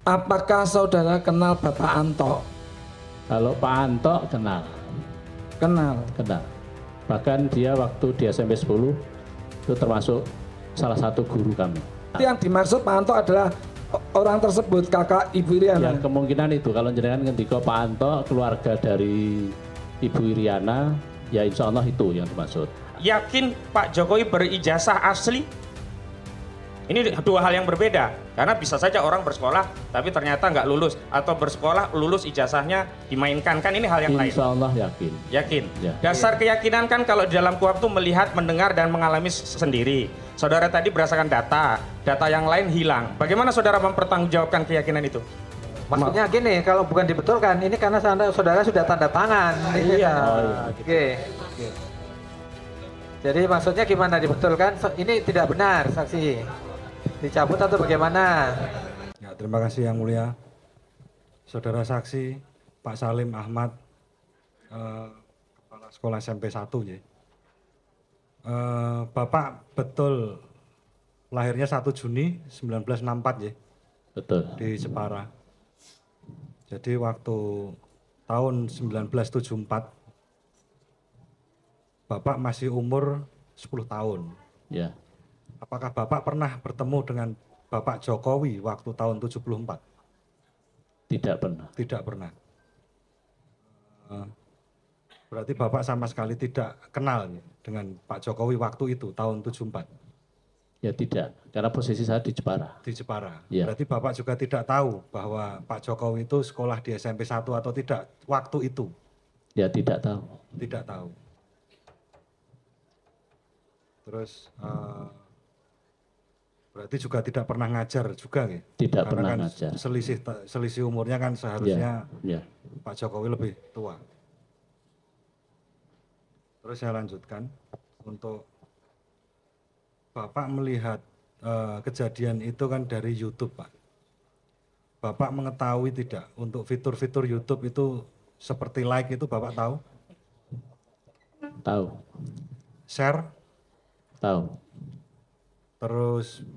Apakah saudara kenal Bapak Anto? Kalau Pak Anto kenal. Kenal. Bahkan dia waktu di SMP 10 itu termasuk salah satu guru kami. Yang dimaksud Pak Anto adalah orang tersebut kakak Ibu Iriana. Ya kemungkinan itu kalau jenengan ngendika Pak Anto keluarga dari Ibu Iriana, ya insya Allah itu yang dimaksud. Yakin Pak Jokowi berijazah asli? Ini dua hal yang berbeda, karena bisa saja orang bersekolah tapi ternyata nggak lulus, atau bersekolah lulus ijazahnya dimainkan, kan ini hal yang lain. Insya Allah yakin. Yakin. Ya. Dasar keyakinan kan kalau di dalam KUHP itu melihat, mendengar, dan mengalami sendiri. Saudara tadi berdasarkan data yang lain hilang. Bagaimana saudara mempertanggungjawabkan keyakinan itu? Maksudnya gini, kalau bukan dibetulkan, ini karena saudara sudah tanda tangan. Iya. Oke. Jadi maksudnya gimana dibetulkan? Ini tidak benar saksi. Dicabut atau bagaimana? Ya, terima kasih yang mulia. Saudara saksi Pak Salim Ahmad, Kepala Sekolah SMP 1 ya. Bapak betul lahirnya 1 Juni 1964 ya. Betul. Di Jepara. Jadi waktu tahun 1974 Bapak masih umur 10 tahun. Ya. Apakah Bapak pernah bertemu dengan Bapak Jokowi waktu tahun 74? Tidak pernah. Tidak pernah. Berarti Bapak sama sekali tidak kenal ya, dengan Pak Jokowi waktu itu tahun 74? Ya tidak, karena posisi saya di Jepara. Di Jepara. Ya. Berarti Bapak juga tidak tahu bahwa Pak Jokowi itu sekolah di SMP 1 atau tidak waktu itu? Ya tidak tahu. Tidak tahu. Terus berarti juga tidak pernah ngajar juga ya? Tidak Karena pernah kan ngajar. selisih umurnya kan seharusnya Ya. Pak Jokowi lebih tua. Terus saya lanjutkan untuk Bapak melihat kejadian itu kan dari YouTube, Pak. Bapak mengetahui tidak untuk fitur-fitur YouTube itu seperti like itu Bapak tahu? Tahu. Share? Tahu. Terus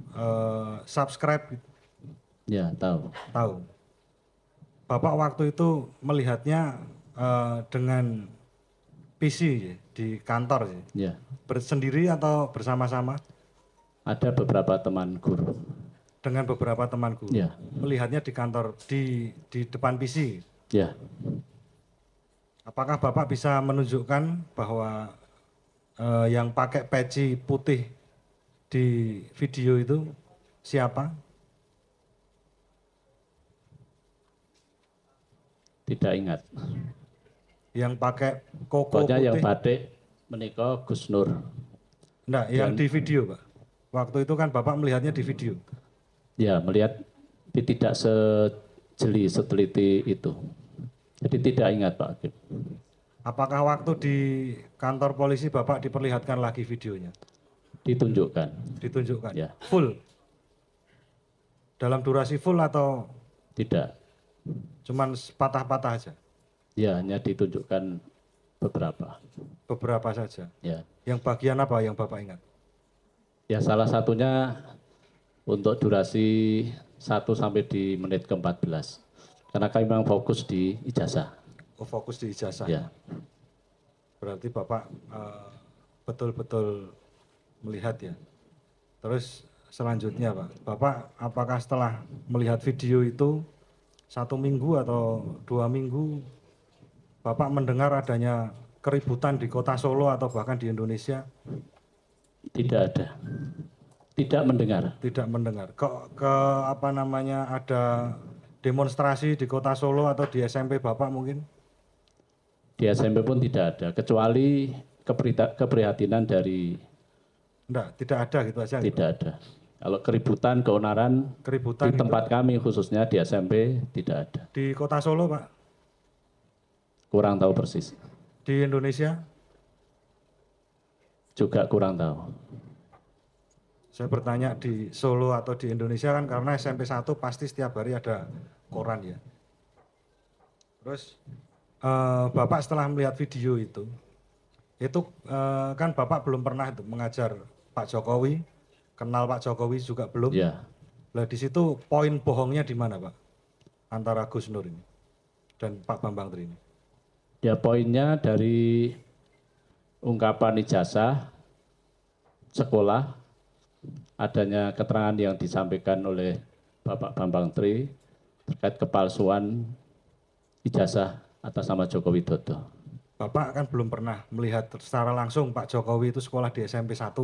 subscribe? Ya tahu. Tahu. Bapak waktu itu melihatnya dengan PC ya, di kantor ya? Ya. Bersendiri atau bersama-sama? Ada beberapa teman guru. Dengan beberapa teman guru. Ya. Melihatnya di kantor, di depan PC. Ya. Apakah Bapak bisa menunjukkan bahwa yang pakai peci putih di video itu siapa? Tidak ingat. Yang pakai koko Pokoknya putih? yang batik menikah Gus Nur. Enggak, yang di video, Pak. Waktu itu kan Bapak melihatnya di video. Ya, melihat tidak sejeli seteliti itu. Jadi tidak ingat Pak Hakim. Apakah waktu di kantor polisi Bapak diperlihatkan lagi videonya? Ditunjukkan. Ditunjukkan? Ya. Full? Dalam durasi full atau? Tidak. Cuman patah-patah aja? Ya, hanya ditunjukkan beberapa. Beberapa saja? Ya. Yang bagian apa yang Bapak ingat? Ya, salah satunya untuk durasi 1 sampai di menit ke-14. Karena kami memang fokus di ijazah. Oh, fokus di ijazah? Ya. Berarti Bapak betul-betul melihat ya. Terus selanjutnya Pak, Bapak apakah setelah melihat video itu 1 minggu atau 2 minggu, Bapak mendengar adanya keributan di kota Solo atau bahkan di Indonesia? Tidak ada. Tidak mendengar. Tidak mendengar. Kok ada demonstrasi di kota Solo atau di SMP Bapak mungkin? Di SMP pun tidak ada, kecuali keprihatinan dari... Enggak, tidak ada gitu aja? Tidak ada. Kalau keributan, keonaran, di tempat kami khususnya di SMP tidak ada. Di kota Solo Pak? Kurang tahu persis. Di Indonesia? Juga kurang tahu. Saya bertanya di Solo atau di Indonesia kan karena SMP 1 pasti setiap hari ada koran ya. Terus Bapak setelah melihat video itu kan Bapak belum pernah itu mengajar Pak Jokowi, kenal Pak Jokowi juga belum. Ya. Nah di situ poin bohongnya di mana Pak? antara Gus Nur ini dan Pak Bambang Tri ini? Ya poinnya dari ungkapan ijazah sekolah, adanya keterangan yang disampaikan oleh Bapak Bambang Tri terkait kepalsuan ijazah atas nama Joko Widodo. Bapak kan belum pernah melihat secara langsung Pak Jokowi itu sekolah di SMP 1.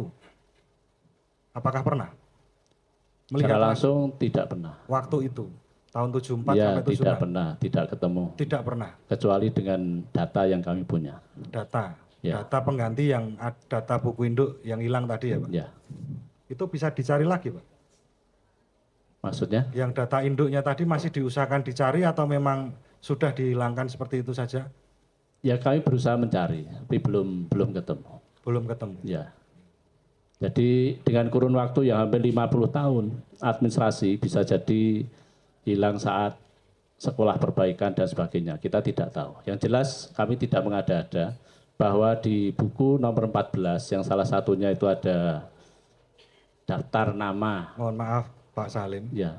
Apakah pernah? Secara langsung tidak pernah. Waktu itu, tahun 74 Ya, sampai 76? tidak pernah, tidak ketemu. Tidak pernah. Kecuali dengan data yang kami punya. Data. Ya. Data pengganti yang data buku induk yang hilang tadi ya Pak? Ya, Itu bisa dicari lagi Pak? maksudnya? Yang data induknya tadi masih diusahakan dicari atau memang sudah dihilangkan seperti itu saja? Ya kami berusaha mencari, tapi belum ketemu. Belum ketemu. Ya. Jadi dengan kurun waktu yang hampir 50 tahun, administrasi bisa jadi hilang saat sekolah perbaikan dan sebagainya. Kita tidak tahu. Yang jelas kami tidak mengada-ada bahwa di buku nomor 14 yang salah satunya itu ada daftar nama. Mohon maaf Pak Salim. Ya.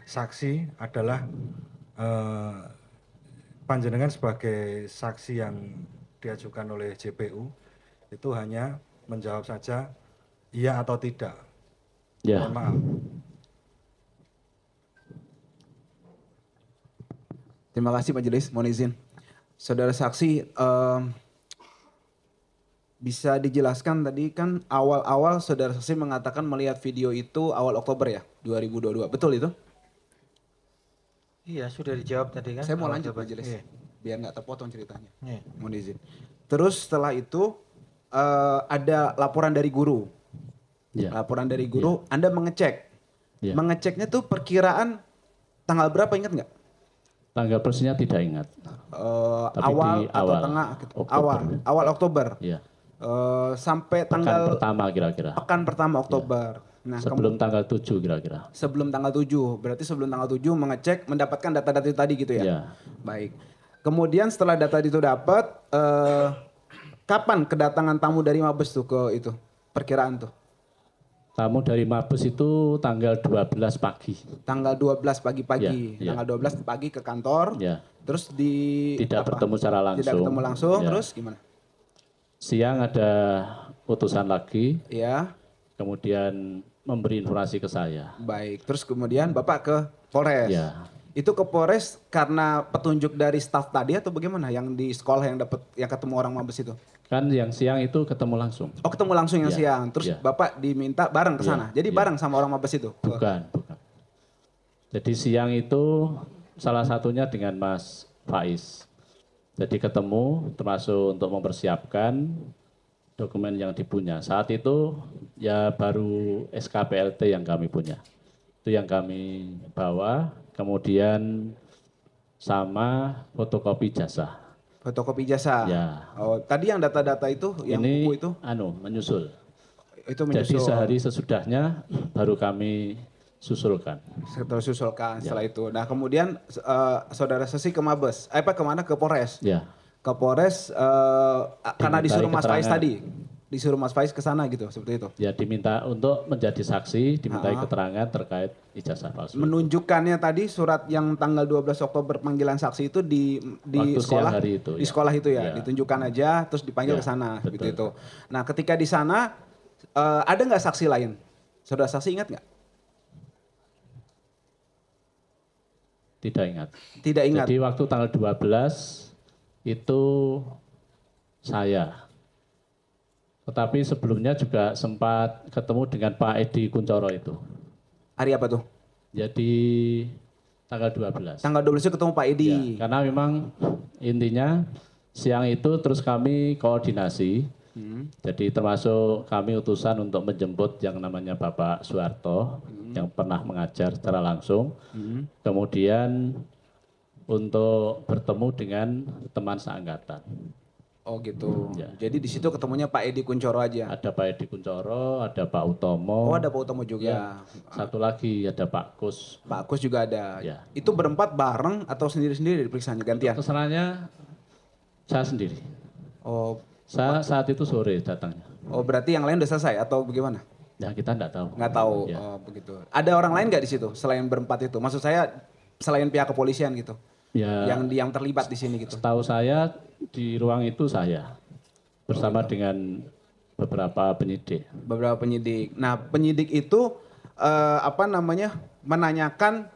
Saksi adalah panjenengan sebagai saksi yang diajukan oleh JPU itu hanya menjawab saja iya atau tidak. Ya. Mohon maaf. Terima kasih Majelis, mohon izin. Saudara saksi, bisa dijelaskan tadi kan awal-awal saudara saksi mengatakan melihat video itu awal Oktober ya, 2022. Betul itu? Iya, sudah dijawab tadi kan. Saya mau awal lanjut Oktober. Majelis, Iya. biar nggak terpotong ceritanya. Iya. Mohon izin. Terus setelah itu ada laporan dari guru. Ya. Laporan dari guru, Anda mengecek. Ya. Mengeceknya tuh perkiraan tanggal berapa, ingat nggak? Tanggal persisnya tidak ingat. Tapi Awal di atau awal tengah? Oktober. Awal Oktober. Ya. Sampai Pekan tanggal pertama kira-kira. pekan pertama Oktober. Nah, Sebelum tanggal 7 kira-kira. sebelum tanggal 7. Berarti sebelum tanggal 7 mengecek, mendapatkan data-data itu tadi gitu ya? Ya. Baik. Kemudian setelah data itu dapat, kapan kedatangan tamu dari Mabes tuh ke itu? Perkiraan tuh. Tamu dari Mabes itu tanggal 12 pagi. Tanggal 12 pagi-pagi. Ya, ya. Tanggal 12 pagi ke kantor. Ya. Terus di Tidak bertemu secara langsung. Tidak ketemu langsung, Ya. terus gimana? Siang ada utusan lagi, Ya, kemudian memberi informasi ke saya. baik. Terus kemudian Bapak ke Polres. Ya. Itu ke Polres karena petunjuk dari staf tadi atau bagaimana yang di sekolah yang ketemu orang Mabes itu? Kan yang siang itu ketemu langsung. Oh, ketemu langsung yang Ya, siang. Terus ya. Bapak diminta bareng ke Ya, sana. Jadi ya. bareng sama orang Mabes itu. Bukan. Jadi siang itu salah satunya dengan Mas Faiz. Jadi ketemu termasuk untuk mempersiapkan dokumen yang dipunya. Saat itu ya baru SKPLT yang kami punya. Itu yang kami bawa, kemudian sama fotokopi jasa. Fotokopi jasa. Ya. Oh, tadi yang data-data itu, yang Ini buku itu, menyusul. itu Jadi menyusul. sehari sesudahnya baru kami susulkan. Tersusulkan Ya. setelah itu. Nah kemudian saudara Sesi ke Mabes, kemana? Ke Polres. Ya. Ke Polres karena Dimintai disuruh Mas Faiz keterangan. tadi, disuruh Mas Faiz ke sana gitu, seperti itu. Ya diminta untuk menjadi saksi, dimintai Ah. keterangan terkait ijazah palsu. Menunjukkannya tadi surat yang tanggal 12 Oktober panggilan saksi itu di Waktu sekolah, siang hari itu, di ya. sekolah itu ya, Ya. ditunjukkan aja, terus dipanggil Ya, ke sana, betul. gitu itu. Nah ketika di sana ada nggak saksi lain? Saudara saksi ingat nggak? Tidak ingat. Tidak ingat. Jadi waktu tanggal 12 itu saya. Tetapi sebelumnya juga sempat ketemu dengan Pak Edi Kuncoro itu. Hari apa tuh? Jadi tanggal 12. Tanggal 12 itu ketemu Pak Edi. Ya, karena memang intinya siang itu terus kami koordinasi. Jadi termasuk kami utusan untuk menjemput yang namanya Bapak Soeharto yang pernah mengajar secara langsung. Kemudian untuk bertemu dengan teman seangkatan. Oh gitu. Ya. Jadi di situ ketemunya Pak Edi Kuncoro aja. Ada Pak Edi Kuncoro, ada Pak Utomo. Oh ada Pak Utomo juga. Satu lagi ada Pak Kus. Pak Kus juga ada. Ya. Itu berempat bareng atau sendiri-sendiri diperiksanya gantian? Kesananya saya sendiri. Oh, Saya saat itu sore datangnya. oh berarti yang lain udah selesai atau bagaimana? Ya kita enggak tahu. Nggak tahu. Ya. Oh begitu. Ada orang lain nggak di situ selain berempat itu? Maksud saya selain pihak kepolisian gitu. Ya, Yang terlibat di sini gitu. setahu saya di ruang itu saya bersama dengan beberapa penyidik. Beberapa penyidik. Nah, penyidik itu menanyakan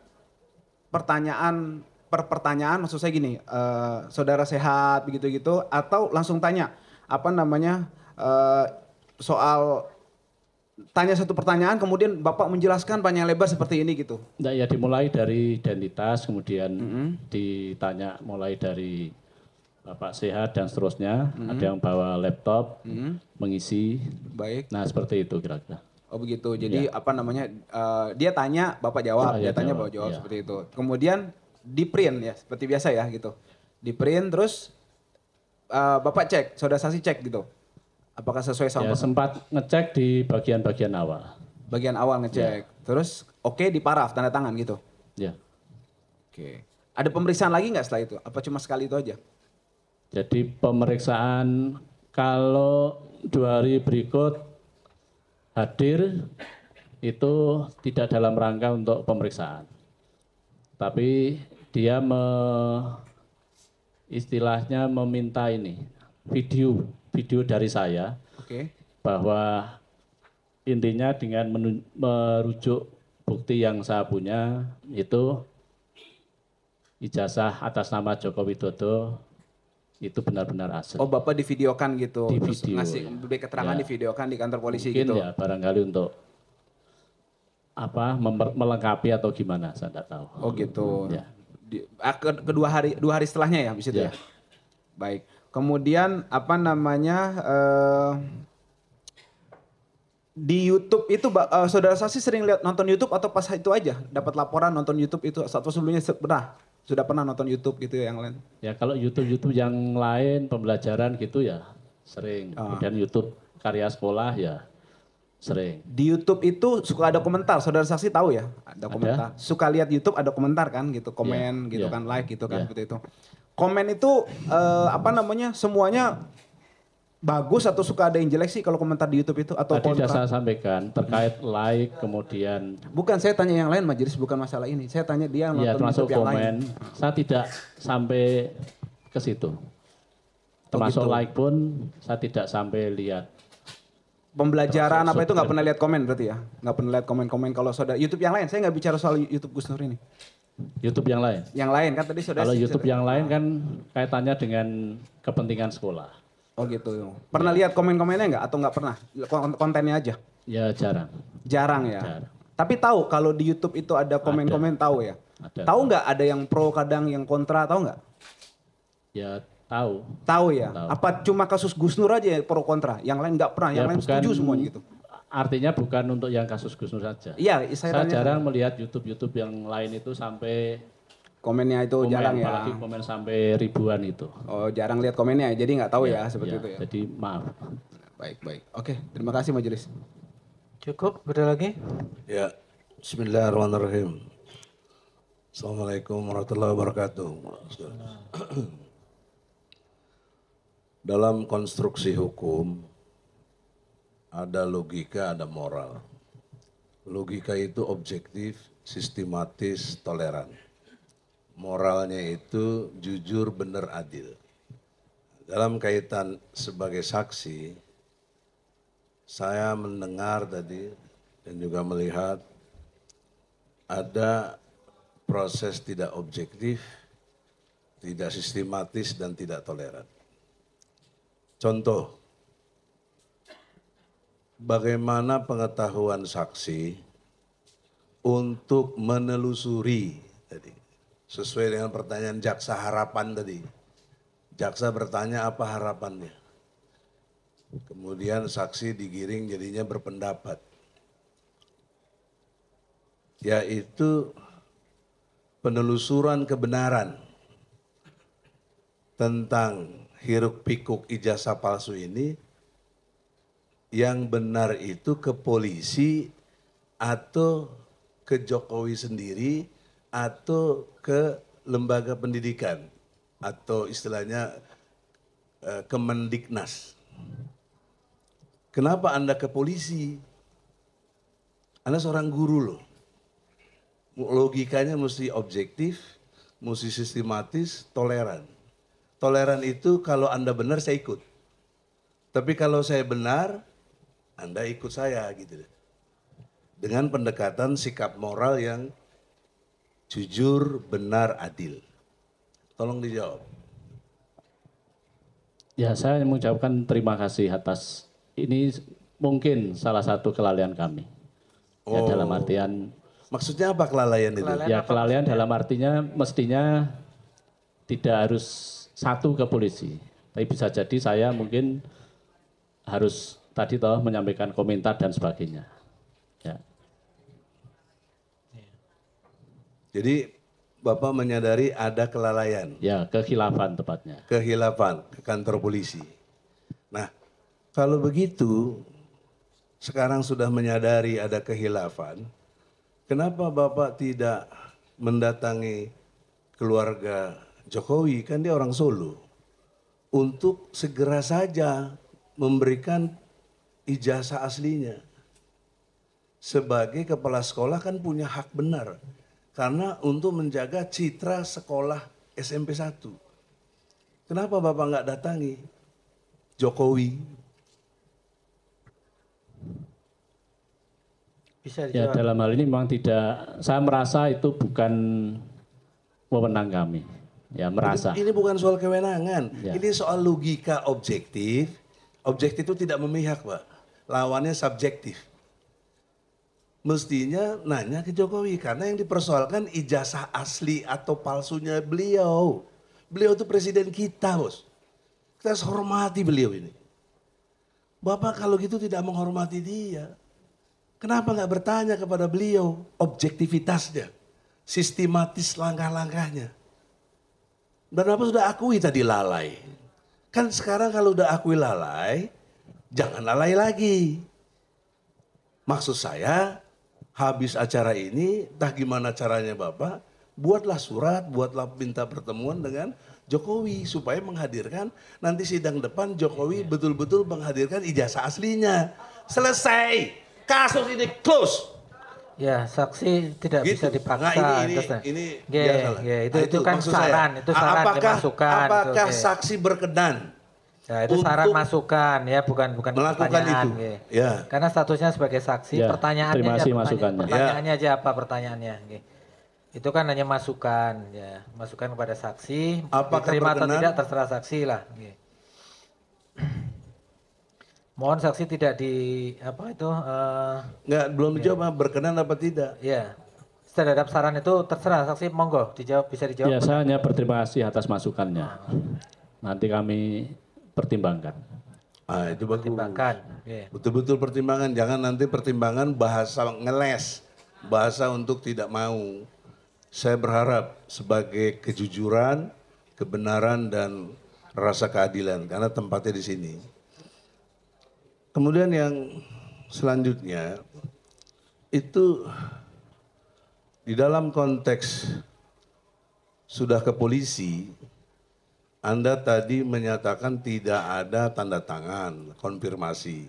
pertanyaan per pertanyaan, maksud saya gini, saudara sehat begitu gitu, atau langsung tanya soal tanya satu pertanyaan kemudian Bapak menjelaskan panjang lebar seperti ini gitu. Nah, ya dimulai dari identitas, kemudian ditanya mulai dari Bapak sehat dan seterusnya. Ada yang bawa laptop, mengisi. Baik. Nah seperti itu kira-kira. Oh begitu. Jadi dia tanya Bapak jawab, dia tanya Bapak jawab seperti itu. Kemudian di print ya seperti biasa ya gitu. Di print terus Bapak cek, saudara saksi cek gitu. Apakah sesuai sama Ya, sempat ngecek di bagian-bagian awal. bagian awal ngecek. Terus oke di paraf tanda tangan gitu. Ya. Oke. Ada pemeriksaan lagi nggak setelah itu? Apa cuma sekali itu aja? Jadi pemeriksaan kalau 2 hari berikut hadir itu tidak dalam rangka untuk pemeriksaan. Tapi dia istilahnya meminta ini video dari saya. Oke. Bahwa intinya dengan merujuk bukti yang saya punya itu ijazah atas nama Joko Widodo itu benar-benar asli. Oh Bapak divideokan gitu, Di terus video, ngasih ya. beri keterangan Ya. divideokan di kantor polisi Mungkin gitu. ya barangkali untuk melengkapi atau gimana saya tidak tahu. Oh gitu. Ya. Kedua hari 2 hari setelahnya ya, bisa ya. Ya. Baik. Kemudian di YouTube itu saudara saksi sering lihat nonton YouTube atau pas itu aja dapat laporan nonton YouTube itu atau sebelumnya sudah pernah nonton YouTube gitu ya yang lain? Ya kalau YouTube yang lain pembelajaran gitu ya sering. Kemudian YouTube karya sekolah ya sering. Di YouTube itu suka ada komentar, saudara saksi tahu ya? Ada komentar. Suka lihat YouTube ada komentar kan gitu, komen gitu kan, like gitu kan seperti itu. Komen itu semuanya bagus atau suka ada yang jelek sih kalau komentar di YouTube itu atau Tadi sudah kontra? saya sampaikan terkait like kemudian Bukan, saya tanya yang lain majelis, bukan masalah ini. Saya tanya dia ya nonton termasuk YouTube yang lain. komen. Saya tidak sampai ke situ. Termasuk gitu. like pun saya tidak sampai lihat. Pembelajaran apa itu nggak Subscribe. pernah lihat komen berarti ya? Nggak pernah lihat komen-komen kalau saudara YouTube yang lain. Saya nggak bicara soal YouTube Gus Nur ini. YouTube yang lain. Yang lain kan tadi saudara. Kalau YouTube yang lain kan kaitannya dengan kepentingan sekolah. Oh gitu. Pernah lihat komen-komennya nggak atau nggak pernah? Kontennya aja. Ya jarang. Jarang ya. Jarang. Tapi tahu kalau di YouTube itu ada komen-komen tahu ya. Ada. Tahu nggak ada yang pro kadang yang kontra tahu nggak? Ya tahu. Tahu ya. Tahu. Apa cuma kasus Gus Nur aja yang pro kontra? Yang lain nggak pernah. Yang Ya lain setuju semuanya gitu. Artinya bukan untuk yang kasus Gus Nur saja. Iya, Saya tanya jarang melihat YouTube yang lain itu sampai komennya itu jarang ya. apalagi komen sampai ribuan itu. Oh jarang lihat komennya jadi nggak tahu ya seperti itu ya. Jadi maaf. Baik. Oke, terima kasih majelis. Cukup, ada lagi? Ya, bismillahirrahmanirrahim. Assalamualaikum warahmatullahi wabarakatuh. Dalam konstruksi hukum, ada logika, ada moral. Logika itu objektif, sistematis, toleran. Moralnya itu jujur, benar, adil. Dalam kaitan sebagai saksi, saya mendengar tadi dan juga melihat ada proses tidak objektif, tidak sistematis, dan tidak toleran. Contoh, bagaimana pengetahuan saksi untuk menelusuri tadi, sesuai dengan pertanyaan jaksa harapan tadi. Jaksa bertanya apa harapannya. Kemudian saksi digiring jadinya berpendapat. Yaitu penelusuran kebenaran tentang hiruk pikuk ijazah palsu ini, yang benar itu ke polisi atau ke Jokowi sendiri atau ke lembaga pendidikan atau istilahnya Kemendiknas. Kenapa Anda ke polisi? Anda seorang guru loh. logikanya mesti objektif, mesti sistematis, toleran. Toleran itu kalau Anda benar saya ikut. Tapi kalau saya benar, Anda ikut saya gitu. Dengan pendekatan sikap moral yang jujur, benar, adil. Tolong dijawab. Ya, saya mengucapkan terima kasih atas ini mungkin salah satu kelalaian kami. Ya, dalam artian Maksudnya apa kelalaian itu? ya kelalaian dalam artinya mestinya tidak harus satu ke polisi. Tapi bisa jadi saya mungkin harus tadi toh menyampaikan komentar dan sebagainya. Ya. Jadi Bapak menyadari ada kelalaian. Ya, kekhilafan tepatnya. Kehilafan ke kantor polisi. Nah, kalau begitu sekarang sudah menyadari ada kehilafan, kenapa Bapak tidak mendatangi keluarga Jokowi, kan dia orang Solo, untuk segera saja memberikan ijazah aslinya. Sebagai kepala sekolah kan punya hak benar. Karena untuk menjaga citra sekolah SMP 1. Kenapa Bapak nggak datangi Jokowi? Bisa Ya, dijawab. dalam hal ini memang tidak, saya merasa itu bukan wewenang kami. Ya, merasa. Ini bukan soal kewenangan, Ya. ini soal logika objektif. Objektif itu tidak memihak, Pak. Lawannya subjektif. Mestinya nanya ke Jokowi, karena yang dipersoalkan ijazah asli atau palsunya beliau. Beliau itu presiden kita, Bos. Kita harus hormati beliau ini. Bapak kalau gitu tidak menghormati dia. Kenapa nggak bertanya kepada beliau objektivitasnya, sistematis langkah-langkahnya. Dan Bapak sudah akui tadi lalai. Kan sekarang kalau udah akui lalai, jangan lalai lagi. Maksud saya, habis acara ini, entah gimana caranya Bapak, buatlah surat, buatlah minta pertemuan dengan Jokowi supaya menghadirkan nanti sidang depan Jokowi betul-betul menghadirkan ijazah aslinya. Selesai, kasus ini close. Ya, saksi tidak Gitu. bisa dipaksa. Nah, Terus, ini Ge, biasalah. ge, itu Nah, kan maksud saya. saran, itu saran dimasukkan. Apakah Ge. saksi berkenan Ya, itu saran untuk masukan ya, bukan melakukan pertanyaan. itu? Ge. Ya. Karena statusnya sebagai saksi, Ya, pertanyaannya terima aja, kasih masukannya. pertanyaannya aja apa pertanyaannya. Ge. Itu kan hanya masukan, ya, masukan kepada saksi. Apakah Diterima atau berkenan? tidak terserah saksi lah. Ge. Mohon saksi tidak di apa itu, Nggak, belum dijawab berkenan apa tidak. ya. Terhadap saran itu terserah saksi, monggo dijawab, bisa dijawab. Ya, saya hanya berterima kasih atas masukannya. Nanti kami pertimbangkan. Ah, itu bagus. Pertimbangkan. Ge. Betul-betul pertimbangan, jangan nanti pertimbangan bahasa ngeles, bahasa untuk tidak mau. Saya berharap sebagai kejujuran, kebenaran dan rasa keadilan karena tempatnya di sini. Kemudian yang selanjutnya itu di dalam konteks sudah ke polisi, Anda tadi menyatakan tidak ada tanda tangan, konfirmasi.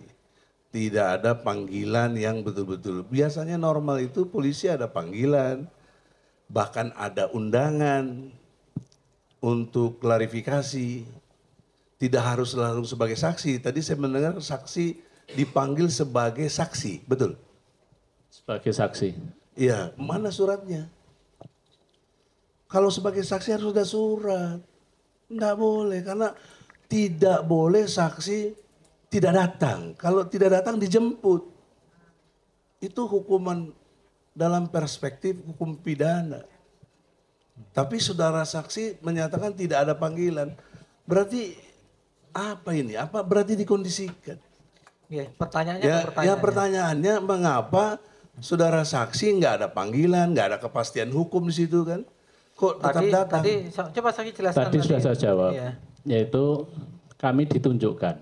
Tidak ada panggilan yang betul-betul. Biasanya normal itu polisi ada panggilan, bahkan ada undangan untuk klarifikasi. Tidak harus selalu sebagai saksi. Tadi saya mendengar saksi dipanggil sebagai saksi, betul? Sebagai saksi. Iya, mana suratnya? Kalau sebagai saksi harus ada surat. Enggak boleh, karena tidak boleh saksi tidak datang. Kalau tidak datang dijemput. Itu hukuman dalam perspektif hukum pidana. Tapi saudara saksi menyatakan tidak ada panggilan. Berarti apa ini? Apa berarti dikondisikan? Ge, pertanyaannya Ya, apa ya pertanyaannya mengapa saudara saksi nggak ada panggilan, nggak ada kepastian hukum di situ kan? Kok tetap datang? Coba saksi jelaskan. Tadi sudah saya jawab, Iya. yaitu kami ditunjukkan.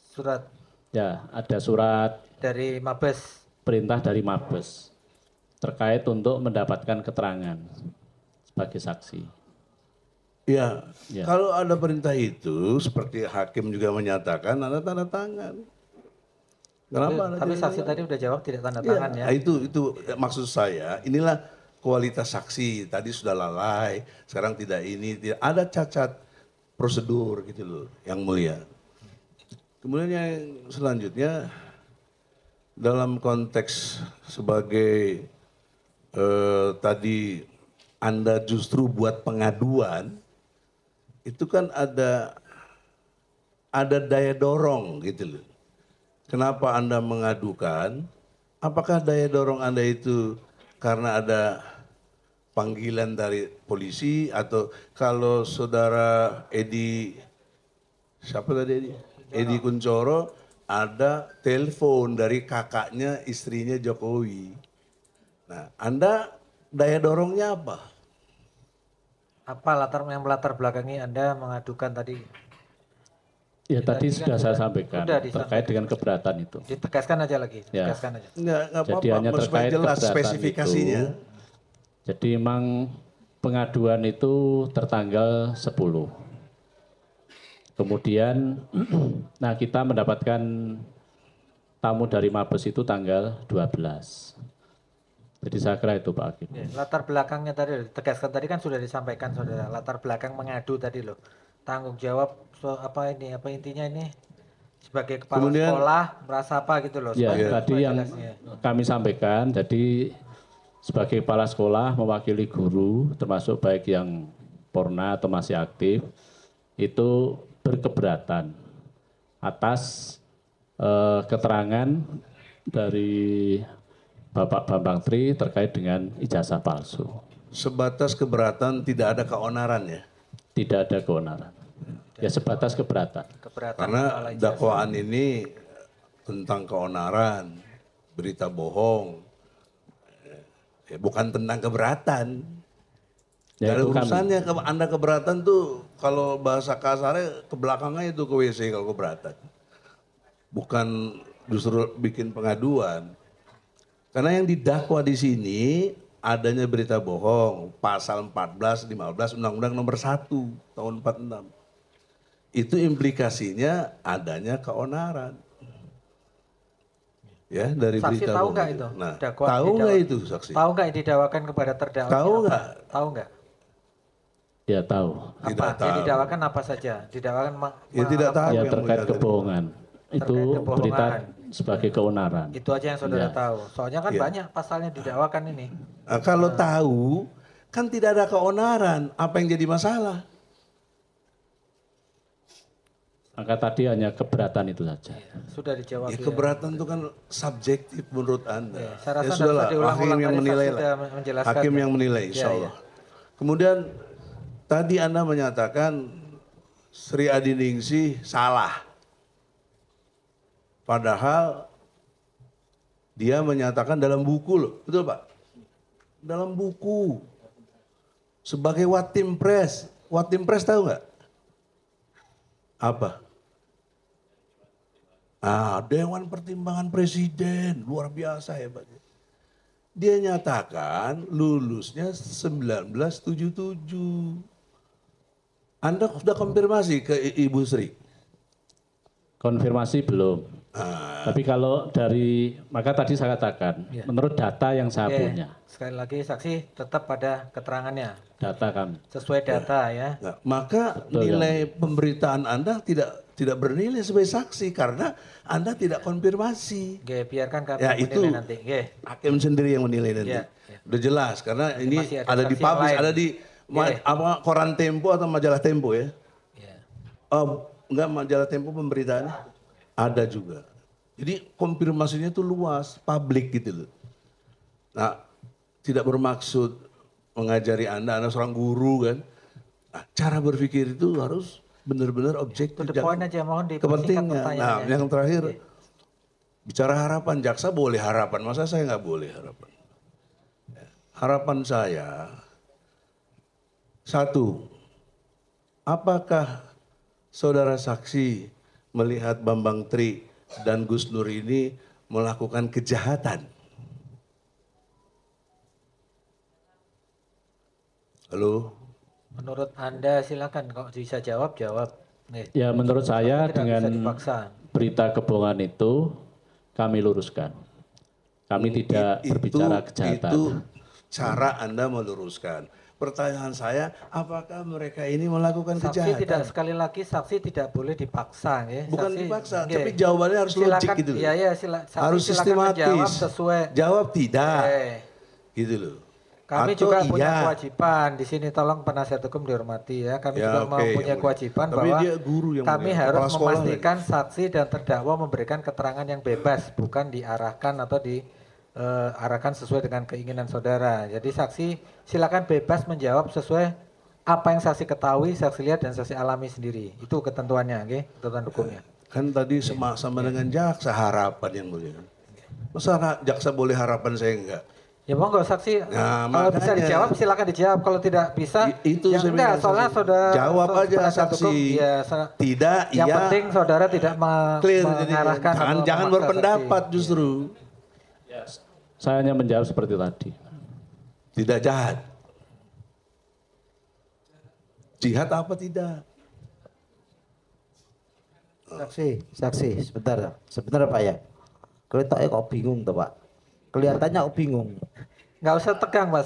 Surat Ya, ada surat dari Mabes. perintah dari Mabes terkait untuk mendapatkan keterangan sebagai saksi. Ya, Ya. kalau ada perintah itu seperti hakim juga menyatakan ada tanda tangan. Kenapa? Tapi saksi tadi udah jawab tidak tanda tangan ya. Nah, itu maksud saya. Inilah kualitas saksi. Tadi sudah lalai, sekarang tidak ini. Tidak ada cacat prosedur gitu loh, yang mulia. Kemudian yang selanjutnya dalam konteks sebagai tadi Anda justru buat pengaduan, itu kan ada daya dorong gitu loh. Kenapa Anda mengadukan? Apakah daya dorong Anda itu karena ada panggilan dari polisi atau kalau saudara Edi, siapa tadi Edi Kunchoro, ada telepon dari kakaknya istrinya Jokowi. Nah, Anda daya dorongnya apa? Apa yang melatar belakangi Anda mengadukan tadi? Ya tadi sudah saya kan sampaikan sudah terkait dengan keberatan itu. Ditegaskan aja lagi, Ya. tegaskan aja. Enggak Jadi apa-apa, hanya supaya terkait jelas keberatan spesifikasinya. itu. Jadi memang pengaduan itu tertanggal 10. Kemudian, nah kita mendapatkan tamu dari Mabes itu tanggal 12. Jadi saya kira itu Pak Hakim. Ya, latar belakangnya tadi ditegaskan tadi kan sudah disampaikan saudara. Latar belakang mengadu tadi loh. Tanggung jawab apa intinya ini sebagai kepala Kemudian, sekolah merasa apa gitu loh. Ya, supaya tadi yang jelasnya. kami sampaikan, jadi sebagai kepala sekolah mewakili guru, termasuk baik yang porna atau masih aktif, itu berkeberatan atas keterangan dari Bapak Bambang Tri terkait dengan ijazah palsu. Sebatas keberatan, tidak ada keonaran ya? Tidak ada keonaran. Ya sebatas keberatan. Keberatan Karena masalah ijazah. dakwaan ini tentang keonaran, berita bohong, ya bukan tentang keberatan. Ya, Gak ada itu kami. urusannya Anda keberatan tuh kalau bahasa kasarnya ke belakangnya itu ke WC kalau keberatan. Bukan justru bikin pengaduan. Karena yang didakwa di sini adanya berita bohong, pasal 14, 15 Undang-Undang nomor 1 tahun 46. Itu implikasinya adanya keonaran. Ya, dari Saksi berita tahu bohong. nggak itu? Nah, Dakwaan tahu nggak itu saksi? Tahu nggak yang didakwakan kepada terdakwa? Tahu apa? nggak? Tahu nggak? Ya tahu. Tidak Apa? Yang tahu. didakwakan apa saja? Didakwakan Ya, tidak tahu. Ya yang terkait mulia. kebohongan. Itu kebohongan. berita sebagai keonaran. Itu aja yang saudara Ya. tahu. Soalnya kan Ya. banyak pasalnya didakwakan ini. Nah, kalau tahu kan tidak ada keonaran, apa yang jadi masalah? Maka tadi hanya keberatan itu saja. Sudah dijawab. Ya keberatan itu kan subjektif menurut Anda. Ya, saya rasa Ya nggak sudahlah, usah diulang-ulang, hakim yang tadi menilai saksi lah. sudah menjelaskan. Hakim Ya. yang menilai, Ya, insya ya. Allah. Kemudian tadi Anda menyatakan Sri Adiningsih salah. Padahal dia menyatakan dalam buku loh, betul Pak? Dalam buku. Sebagai Watim Pres tahu nggak? Apa? Dewan Pertimbangan Presiden, luar biasa hebatnya. Dia nyatakan lulusnya 1977. Anda sudah konfirmasi ke Ibu Sri? Konfirmasi belum. Tapi kalau dari, maka tadi saya katakan, Ya. menurut data yang saya Oke, punya, sekali lagi saksi tetap pada keterangannya. data kami. Sesuai data ya. Nah, maka Betul, nilai pemberitaan Anda tidak bernilai sebagai saksi karena Anda tidak konfirmasi. Oke, biarkan kami Ya, menilai itu nanti. Oke. hakim sendiri yang menilai nanti. Ya, ya. Udah jelas karena ini masih ada ada di saksi yang publish, lain. ada di Ya. koran Tempo atau majalah Tempo ya. Ya. Enggak, majalah Tempo pemberitaannya ada juga. Jadi konfirmasinya itu luas, publik gitu loh. Nah, tidak bermaksud mengajari Anda seorang guru kan. Nah, cara berpikir itu harus benar-benar objektif. To the point aja, mohon dipersingkat Kepentingan. Nah, pertanyaannya. yang terakhir, Oke. bicara harapan, jaksa boleh harapan, masa saya nggak boleh harapan? Ya, harapan saya, satu, apakah saudara saksi melihat Bambang Tri dan Gus Nur ini melakukan kejahatan? Halo? Menurut Anda silakan kalau bisa jawab, jawab. Nih. Ya menurut saya Tidak bisa dengan dipaksa. berita kebohongan itu, kami luruskan. Kami tidak berbicara kejahatan. Itu cara Anda meluruskan. Pertanyaan saya, apakah mereka ini melakukan kejahatan? Saksi tidak, sekali lagi saksi tidak boleh dipaksa, ya. Bukan Saksi, dipaksa, nggih. tapi jawabannya harus logik gitu loh. Iya, saksi harus silakan sistematis. menjawab sesuai. Jawab tidak, Oke. gitu loh. Kami Atau juga iya. punya kewajiban di sini, tolong penasihat hukum dihormati ya. Kami Ya, juga oke, mempunyai yang mulia. kewajiban Tapi bahwa dia guru yang kami mulia, harus kepala sekolah memastikan saksi dan terdakwa memberikan keterangan yang bebas, bukan diarahkan atau diarahkan sesuai dengan keinginan saudara. Jadi saksi silakan bebas menjawab sesuai apa yang saksi ketahui, saksi lihat dan saksi alami sendiri. Itu ketentuannya, oke? Ketentuan hukumnya. Kan tadi sama dengan jaksa harapan yang mulia. Masa jaksa boleh harapan saya enggak? Ya monggo saksi, Nah, kalau bisa makanya. dijawab silakan dijawab, kalau tidak bisa Itu ya saya enggak, bilang, soalnya saksi. saudara Jawab aja penasihat saksi. hukum, ya, Tidak, yang iya. penting saudara tidak Clear, jadi mengarahkan jangan atau jangan memaksa berpendapat saksi. justru. Saya hanya menjawab seperti tadi. Tidak jahat. Jihad apa tidak? Saksi, sebentar Pak ya. Kelihatannya kok bingung tuh Pak. Kelihatannya kok bingung. Nggak usah tegang Pak.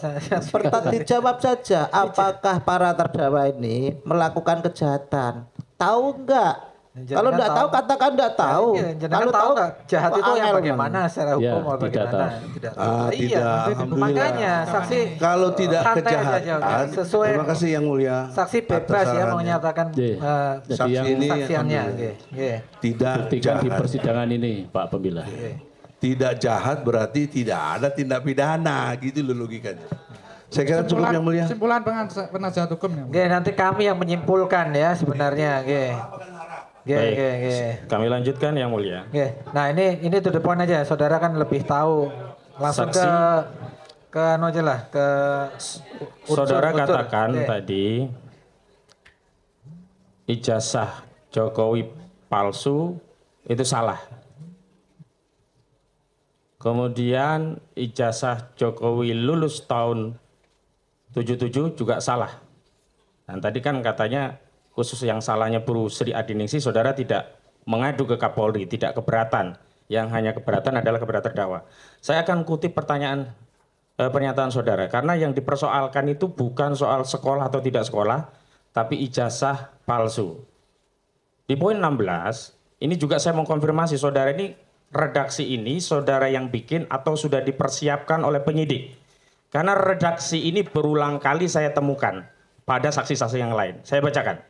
Dijawab saja, apakah para terdakwa ini melakukan kejahatan? Tahu enggak? Kalau enggak tahu katakan enggak tahu. Kalau tahu enggak jahat itu yang angel, bagaimana secara Ya, hukum atau tidak bagaimana? tahu. Tidak Ah, tahu. tidak, alhamdulillah. Makanya saksi Kalau tidak santai aja kejahatan, jawabnya. Sesuai terima kasih yang mulia. saksi atas bebas ya sarannya. menyatakan Iya. Jadi Saksi yang ini saksiannya. alhamdulillah. Oke. Tidak buktikan di jahat. persidangan ini, Pak Pembela. Tidak jahat berarti tidak ada tindak pidana, gitu loh logikanya. Saya kira cukup yang mulia. Kesimpulan penasihat hukumnya. Oke, nanti kami yang menyimpulkan ya sebenarnya. Oke. Oke, Baik. oke, oke. Kami lanjutkan yang mulia. Oke. Nah, ini to the point aja. Saudara kan lebih tahu. Langsung Saksi. ke anu aja lah, ke Saudara unsur. katakan Oke. tadi ijazah Jokowi palsu itu salah. Kemudian ijazah Jokowi lulus tahun 77 juga salah. Dan tadi kan katanya khusus yang salahnya Bu Sri Adiningsih, saudara tidak mengadu ke Kapolri, tidak keberatan. Yang hanya keberatan adalah kepada terdakwa. Saya akan kutip pernyataan saudara, karena yang dipersoalkan itu bukan soal sekolah atau tidak sekolah, tapi ijazah palsu. Di poin 16, ini juga saya mau konfirmasi, saudara ini redaksi ini saudara yang bikin atau sudah dipersiapkan oleh penyidik? Karena redaksi ini berulang kali saya temukan pada saksi-saksi yang lain. Saya bacakan.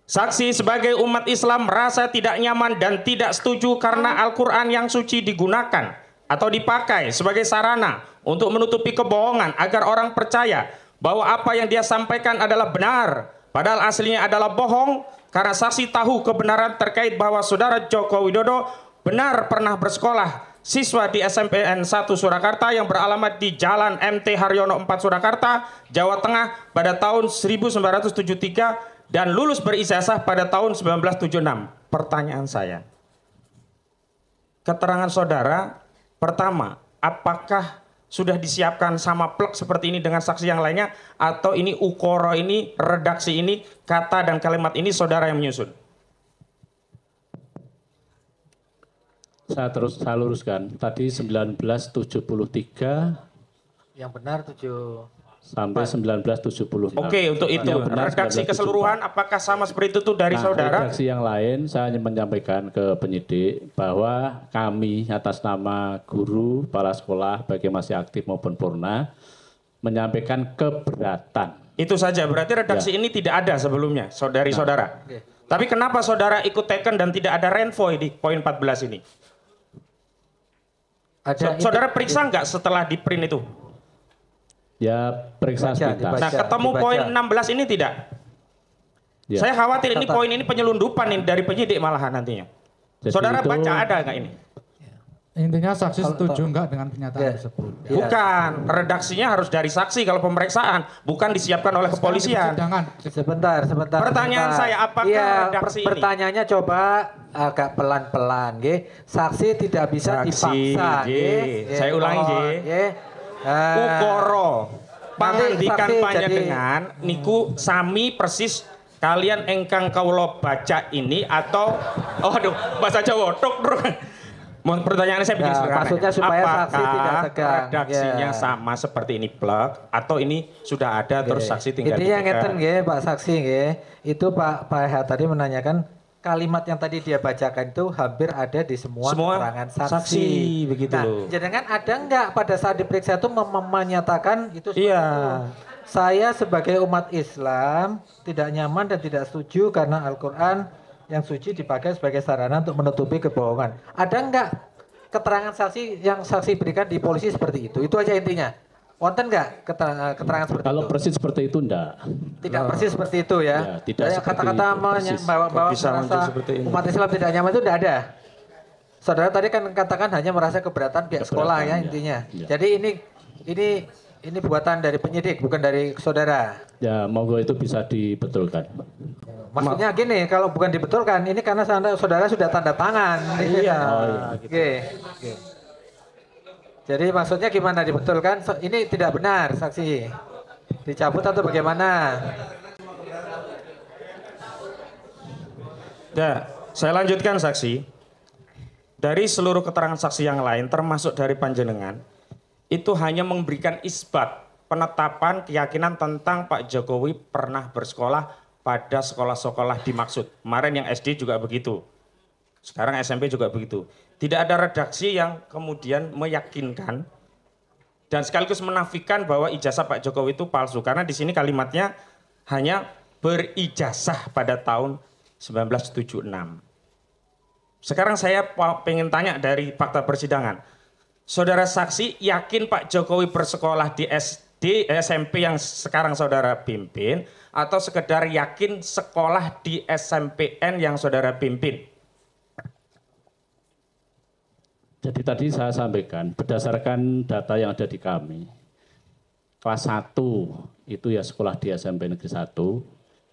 Saksi sebagai umat Islam merasa tidak nyaman dan tidak setuju karena Al-Quran yang suci digunakan atau dipakai sebagai sarana untuk menutupi kebohongan agar orang percaya bahwa apa yang dia sampaikan adalah benar, padahal aslinya adalah bohong, karena saksi tahu kebenaran terkait bahwa saudara Joko Widodo benar pernah bersekolah siswa di SMPN 1 Surakarta yang beralamat di Jalan MT Haryono 4 Surakarta, Jawa Tengah pada tahun 1973 dan lulus berijazah pada tahun 1976. Pertanyaan saya, keterangan saudara pertama, apakah sudah disiapkan sama plek seperti ini dengan saksi yang lainnya, atau ini ukoro ini, redaksi ini, kata dan kalimat ini saudara yang menyusun? Saya luruskan. Tadi 1973 Yang benar 7 sampai 1976. Oke, untuk itu Yang benar redaksi 1974. keseluruhan apakah sama seperti itu dari saudara? Redaksi yang lain saya hanya menyampaikan ke penyidik bahwa kami atas nama guru, kepala sekolah, baik yang masih aktif maupun purna, menyampaikan keberatan. Itu saja, berarti redaksi ini tidak ada sebelumnya, dari saudara. Tapi kenapa saudara ikut teken dan tidak ada renvoy di poin 14 ini? Saudara periksa nggak setelah di print itu? Ya periksa sebentar. Nah, ketemu poin 16 ini tidak? Ya. Saya khawatir ini poin ini penyelundupan ini dari penyidik malahan nantinya. Jadi Saudara itu- baca ada nggak ini? Intinya saksi setuju enggak dengan pernyataan tersebut. Bukan, redaksinya harus dari saksi kalau pemeriksaan, bukan disiapkan oleh kepolisian. Sebentar. Pertanyaan sebentar. saya, apakah Iya, redaksi ini? pertanyaannya coba agak pelan-pelan, nggih. Saksi tidak bisa Saksi, dipaksa, J. nggih. Saya ulangi, J. Nggih. Ukoro pangandikan saksi panjenengan niku sami persis kalian engkang kawula baca ini, atau oh aduh bahasa Jawa tok Pertanyaan saya bikin sederhana. Maksudnya supaya apakah saksi tidak tegang. redaksinya sama seperti ini plek atau ini sudah ada terus saksi tinggal intinya ditekan? ngeten nggih Pak Saksi nggih. Itu Pak H tadi menanyakan kalimat yang tadi dia bacakan itu hampir ada di semua keterangan saksi. Begitu loh. Jangan ada enggak pada saat diperiksa itu menyatakan itu seperti itu. Saya sebagai umat Islam tidak nyaman dan tidak setuju karena Al-Quran yang suci dipakai sebagai sarana untuk menutupi kebohongan. Ada enggak keterangan saksi yang saksi berikan di polisi seperti itu? Itu aja intinya. Wonten enggak keterangan seperti Kalau itu? persis seperti itu enggak. Tidak persis seperti itu ya. Ya, tidak Saya seperti kata-kata itu, persis. bahwa Bisa merasa muncul seperti ini. umat Islam tidak nyaman itu tidak ada. Saudara tadi kan katakan hanya merasa keberatan pihak sekolah ya intinya. Ya. Jadi ini buatan dari penyidik bukan dari saudara. Ya, monggo itu bisa dibetulkan. Maksudnya gini, kalau bukan dibetulkan, ini karena saudara sudah tanda tangan. Iya. Oke. Jadi maksudnya gimana dibetulkan? Ini tidak benar saksi. Dicabut atau bagaimana? Ya, saya lanjutkan saksi. Dari seluruh keterangan saksi yang lain, termasuk dari panjenengan, itu hanya memberikan isbat penetapan keyakinan tentang Pak Jokowi pernah bersekolah pada sekolah-sekolah dimaksud. Kemarin yang SD juga begitu. Sekarang SMP juga begitu. Tidak ada redaksi yang kemudian meyakinkan dan sekaligus menafikan bahwa ijazah Pak Jokowi itu palsu. Karena di sini kalimatnya hanya berijazah pada tahun 1976. Sekarang saya pengen tanya dari fakta persidangan. Saudara saksi yakin Pak Jokowi bersekolah di SD, SMP yang sekarang saudara pimpin atau sekedar yakin sekolah di SMPN yang saudara pimpin? Jadi tadi saya sampaikan berdasarkan data yang ada di kami. Kelas 1 itu ya sekolah di SMP Negeri 1.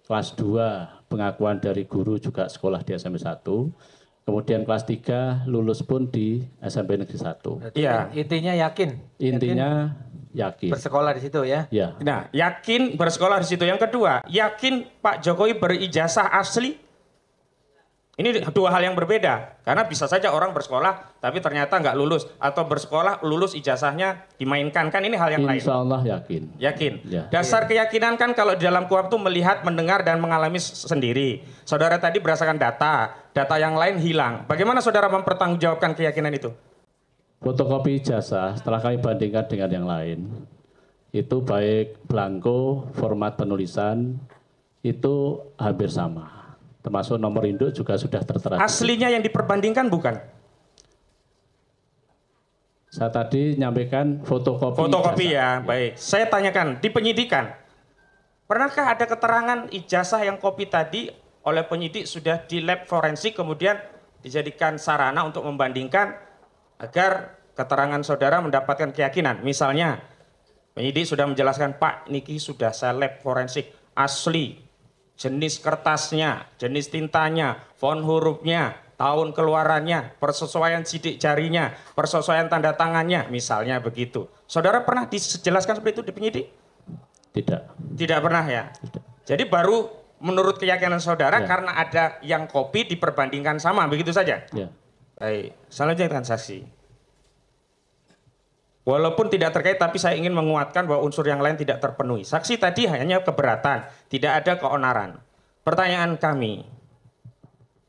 Kelas 2 pengakuan dari guru juga sekolah di SMP 1. Kemudian kelas 3 lulus pun di SMP Negeri 1. Iya. Intinya yakin. Intinya yakin. Bersekolah di situ ya. Ya. Nah, yakin bersekolah di situ. Yang kedua, yakin Pak Jokowi berijazah asli. Ini dua hal yang berbeda. Karena bisa saja orang bersekolah tapi ternyata nggak lulus. Atau bersekolah lulus ijazahnya dimainkan. Kan ini hal yang lain. Insya Allah yakin. Yakin. Ya. Dasar keyakinan kan kalau di dalam KUHP itu melihat, mendengar, dan mengalami sendiri. Saudara tadi berdasarkan data. Data yang lain hilang. Bagaimana saudara mempertanggungjawabkan keyakinan itu? Fotokopi ijazah setelah kami bandingkan dengan yang lain. Itu baik belangko, format penulisan, itu hampir sama. Termasuk nomor induk juga sudah tertera. Aslinya yang diperbandingkan bukan? Saya tadi nyampaikan fotokopi. Fotokopi ijazah. ya, baik. Saya tanyakan, di penyidikan, pernahkah ada keterangan ijazah yang kopi tadi oleh penyidik sudah di lab forensik kemudian dijadikan sarana untuk membandingkan agar keterangan saudara mendapatkan keyakinan? Misalnya, penyidik sudah menjelaskan, Pak, niki sudah saya lab forensik, asli, jenis kertasnya, jenis tintanya, font hurufnya, tahun keluarannya, persesuaian sidik jarinya, persesuaian tanda tangannya, misalnya begitu. Saudara pernah dijelaskan seperti itu di penyidik? Tidak. Tidak pernah ya? Tidak. Jadi baru menurut keyakinan saudara Ya. karena ada yang kopi diperbandingkan sama, begitu saja? Ya. Baik, selanjutnya dengan saksi. Walaupun tidak terkait, tapi saya ingin menguatkan bahwa unsur yang lain tidak terpenuhi. Saksi tadi hanya keberatan, tidak ada keonaran. Pertanyaan kami,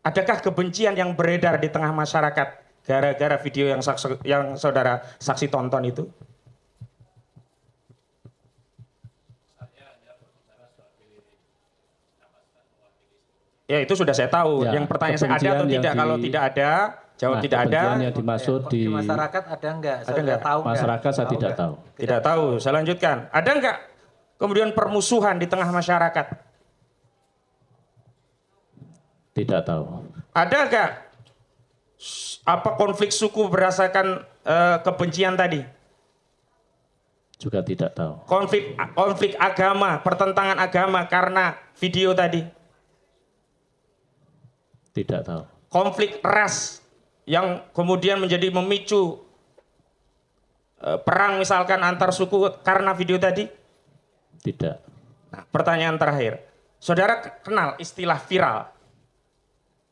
adakah kebencian yang beredar di tengah masyarakat gara-gara video yang saudara saksi tonton itu? Ya itu sudah saya tahu. Ya, Yang pertanyaan saya ada atau tidak? Kalau tidak ada, jawab tidak ada. Kebencian yang dimaksud Di masyarakat ada enggak? Ada enggak? Tahu enggak? masyarakat saya tidak enggak? tahu. Tidak tahu. Saya lanjutkan. Ada enggak kemudian permusuhan di tengah masyarakat? Tidak tahu. Ada enggak apa konflik suku berdasarkan kebencian tadi? Juga tidak tahu. Konflik agama, pertentangan agama karena video tadi? Tidak tahu. Konflik ras yang kemudian menjadi memicu perang misalkan antar suku karena video tadi? Tidak. Nah, pertanyaan terakhir. Saudara kenal istilah viral?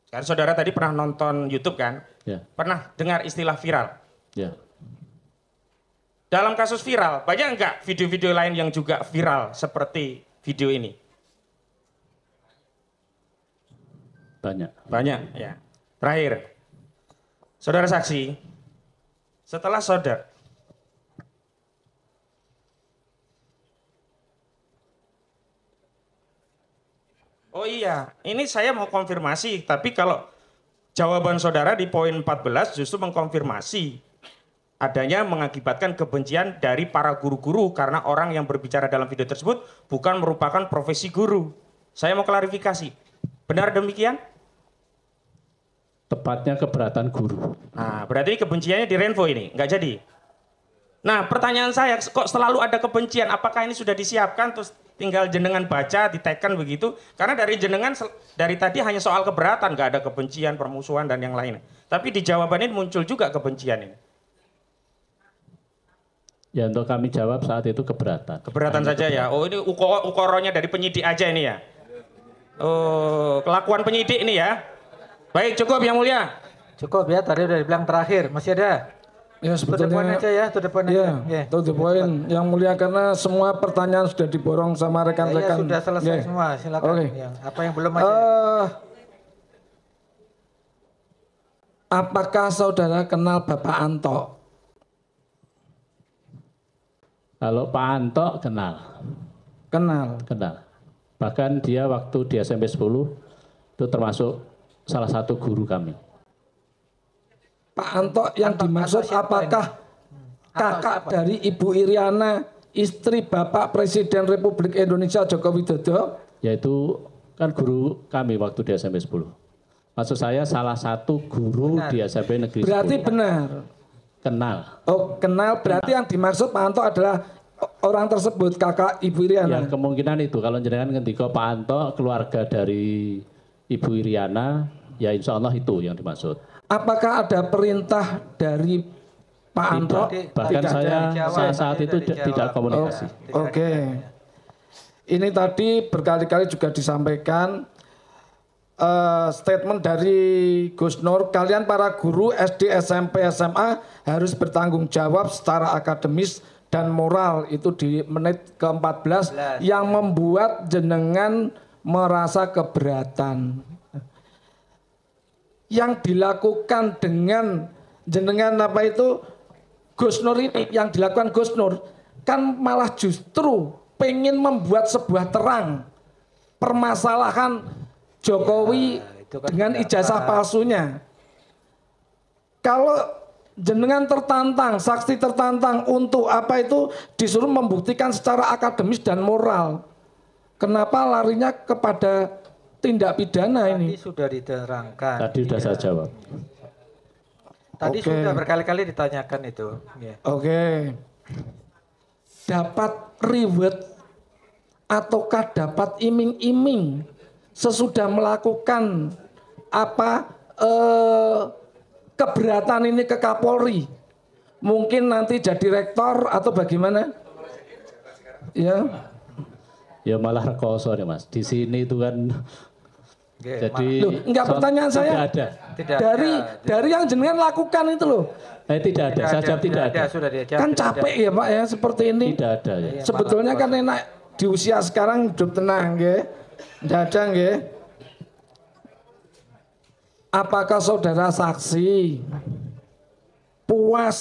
Sekarang saudara tadi pernah nonton YouTube kan? Ya. Pernah dengar istilah viral? Ya. Dalam kasus viral, banyak enggak video-video lain yang juga viral seperti video ini? Banyak. Banyak, ya. Terakhir, saudara saksi, setelah saudara Oh iya, ini saya mau konfirmasi, tapi kalau jawaban saudara di poin 14 justru mengkonfirmasi adanya mengakibatkan kebencian dari para guru-guru karena orang yang berbicara dalam video tersebut bukan merupakan profesi guru. Saya mau klarifikasi, benar demikian? Tepatnya keberatan guru. Nah, berarti kebenciannya di Renvo ini, nggak jadi. Nah, pertanyaan saya, kok selalu ada kebencian? Apakah ini sudah disiapkan terus tinggal jenengan baca, diteken begitu? Karena dari jenengan dari tadi hanya soal keberatan, nggak ada kebencian, permusuhan dan yang lain. Tapi di jawaban ini muncul juga kebencian ini. Ya untuk kami jawab saat itu keberatan. Keberatan saja ya. Oh ini ukoronya dari penyidik aja ini ya. Oh kelakuan penyidik ini ya. Baik cukup yang mulia. Cukup ya, tadi udah dibilang terakhir. Masih ada? Ya sebetulnya aja ya, to the point ya, aja. To the point. Yang mulia karena semua pertanyaan sudah diborong sama rekan-rekan. Ya, sudah selesai semua, silakan. Okay. Apa yang belum aja? Apakah saudara kenal Bapak Anto? Kalau Pak Anto kenal. Kenal. Bahkan dia waktu di SMP 10 itu termasuk salah satu guru kami. Pak Anto yang dimaksud apakah kakak dari Ibu Iriana, istri Bapak Presiden Republik Indonesia Joko Widodo? Yaitu kan guru kami waktu di SMP 10. Maksud saya salah satu guru di SMP Negeri 10. Berarti benar. Kenal. Oh kenal, berarti yang dimaksud Pak Anto adalah orang tersebut kakak Ibu Iriana? Ya kemungkinan itu, kalau jenengan ngendika Pak Anto keluarga dari Ibu Iriana, ya insya Allah itu yang dimaksud. Apakah ada perintah dari Pak Anto? Bahkan saya saat itu tidak komunikasi. Oke. Ini tadi berkali-kali juga disampaikan statement dari Gus Nur, kalian para guru SD, SMP, SMA harus bertanggung jawab secara akademis dan moral. Itu di menit ke-14 yang membuat jenengan merasa keberatan. Yang dilakukan dengan jenengan apa itu Gus Nur ini, yang dilakukan Gus Nur kan malah justru pengen membuat sebuah terang permasalahan Jokowi dengan ijazah palsunya. Kalau jenengan tertantang, saksi tertantang untuk apa itu disuruh membuktikan secara akademis dan moral, kenapa larinya kepada tindak pidana ini? Tadi sudah diterangkan. Tadi sudah saya jawab. Tadi sudah berkali-kali ditanyakan itu. Oke. Dapat reward ataukah dapat iming-iming sesudah melakukan apa keberatan ini ke Kapolri? Mungkin nanti jadi rektor atau bagaimana? Ya. Ya malah rekoso nih Mas. Di sini itu kan jadi loh, enggak, pertanyaan saya ada. Dari yang jenengan lakukan itu loh. Tidak ada. Saya jawab tidak ada. Kan capek ya Pak ya seperti ini. Tidak ada ya. Sebetulnya kan enak di usia sekarang hidup tenang nggih. Dadang nggih. Apakah saudara saksi puas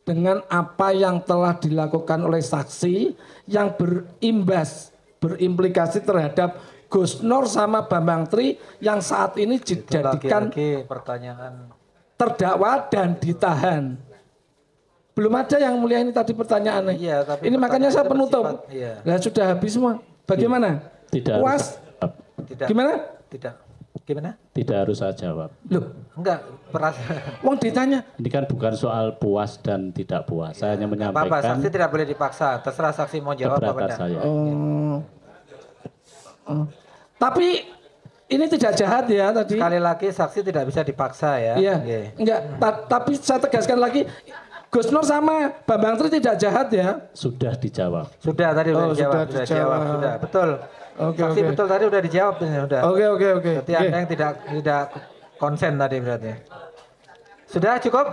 dengan apa yang telah dilakukan oleh saksi yang berimplikasi terhadap Gus Nur sama Bambang Tri yang saat ini dijadikan pertanyaan terdakwa dan ditahan? Belum ada yang mulia ini tadi pertanyaannya. Iya, tapi ini makanya saya penutup. Nah sudah habis semua. Bagaimana? Tidak. Puas? Tidak. Gimana? Tidak. Gimana? Tidak harus saya jawab. Loh, enggak. Wong ditanya. Ini kan bukan soal puas dan tidak puas. Saya hanya menyampaikan. Apa, saksi tidak boleh dipaksa. Terserah saksi mau jawab apa enggak. Saya. Tapi ini tidak jahat ya tadi. Sekali lagi saksi tidak bisa dipaksa ya. Iya. Enggak. Tapi saya tegaskan lagi, Gus Nur sama Bambang Tri tidak jahat ya? Sudah dijawab. Sudah tadi udah dijawab, sudah dijawab, sudah betul. Saksi betul tadi udah dijawab sudah. Oke. Berarti Anda yang tidak konsen tadi berarti. Sudah cukup?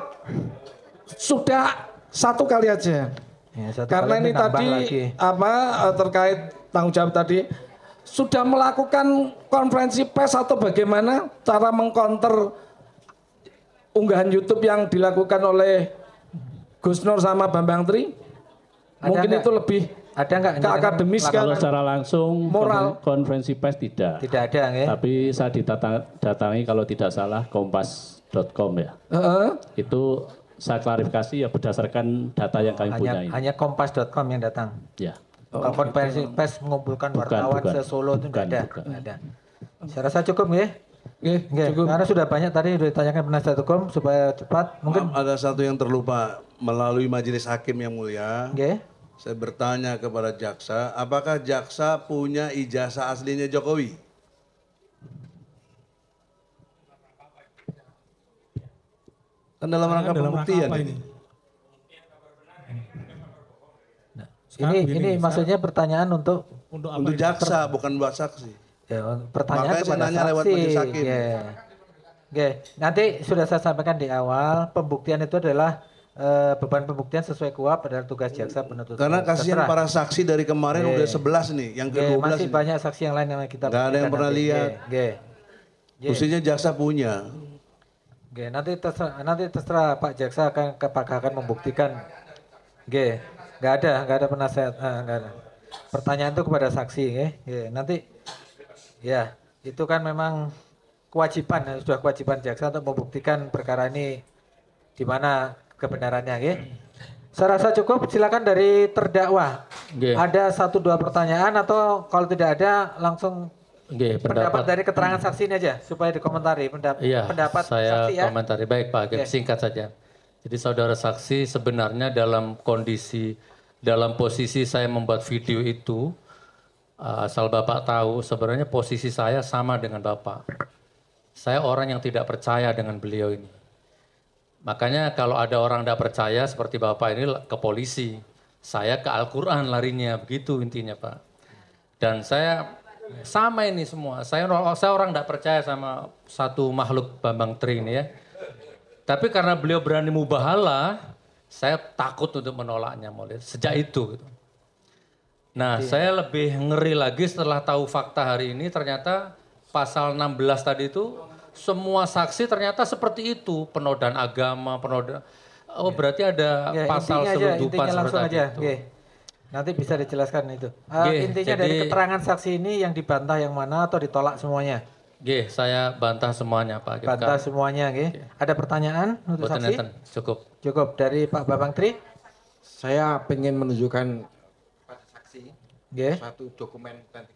Sudah satu kali aja. Ya, karena ini tadi terkait tanggung jawab tadi sudah melakukan konferensi pers atau bagaimana cara mengcounter unggahan YouTube yang dilakukan oleh Gus Nur sama Bambang Tri? Mungkin itu lebih ada nggak ke akademis kan? Kalau secara langsung moral konferensi pers tidak. Tidak ada ya. Tapi saya datangi kalau tidak salah kompas.com ya. Itu saya klarifikasi ya berdasarkan data yang kami punya ini. Hanya kompas.com yang datang. Ya. Kalau konferensi pers mengumpulkan wartawan se-Solo itu tidak ada. Saya rasa cukup ya. Cukup. Karena sudah banyak tadi sudah ditanyakan penasihat hukum supaya cepat. Mungkin ada satu yang terlupa melalui majelis hakim yang mulia. Saya bertanya kepada jaksa, apakah jaksa punya ijazah aslinya Jokowi? Kan dalam rangka pembuktian ini. Ini maksudnya pertanyaan untuk jaksa bukan buat saksi. Ya, pertanyaan makanya saya nanya lewat majelis hakim. Nanti sudah saya sampaikan di awal, pembuktian itu adalah beban pembuktian sesuai KUHP adalah tugas jaksa penuntut. Karena kasihan para saksi dari kemarin udah 11 nih, yang ke-12 masih banyak saksi yang lain yang kita nggak ada yang pernah lihat. Mestinya jaksa punya. Nanti terserah Pak jaksa akan membuktikan. Nggak ada penasehat, nggak ada. Pertanyaan itu kepada saksi, nanti ya itu kan memang kewajiban, sudah kewajiban jaksa untuk membuktikan perkara ini di mana kebenarannya, Saya rasa cukup. Silakan dari terdakwa. Ada 1-2 pertanyaan atau kalau tidak ada langsung pendapat dari keterangan saksi ini aja supaya dikomentari pendapat saya saksi ya. Komentari baik Pak Hakim, singkat saja. Jadi saudara saksi sebenarnya dalam posisi saya membuat video itu, asal Bapak tahu sebenarnya posisi saya sama dengan Bapak. Saya orang yang tidak percaya dengan beliau ini. Makanya kalau ada orang tidak percaya seperti Bapak ini ke polisi, saya ke Al-Quran larinya, begitu intinya Pak. Dan saya sama ini semua, saya orang tidak percaya sama satu makhluk Bambang Tri ini ya. Tapi karena beliau berani mubahalah, saya takut untuk menolaknya mulai sejak itu. Nah saya lebih ngeri lagi setelah tahu fakta hari ini ternyata pasal 16 tadi itu semua saksi ternyata seperti itu, penodaan agama, berarti ada pasal selundupan seperti itu. Nanti bisa dijelaskan itu. Intinya dari keterangan saksi ini yang dibantah yang mana atau ditolak semuanya? Saya bantah semuanya Pak. Bantah semuanya, Ada pertanyaan untuk saksi? Cukup. Dari Pak Bambang Tri? Saya ingin menunjukkan pada saksi suatu dokumen nanti.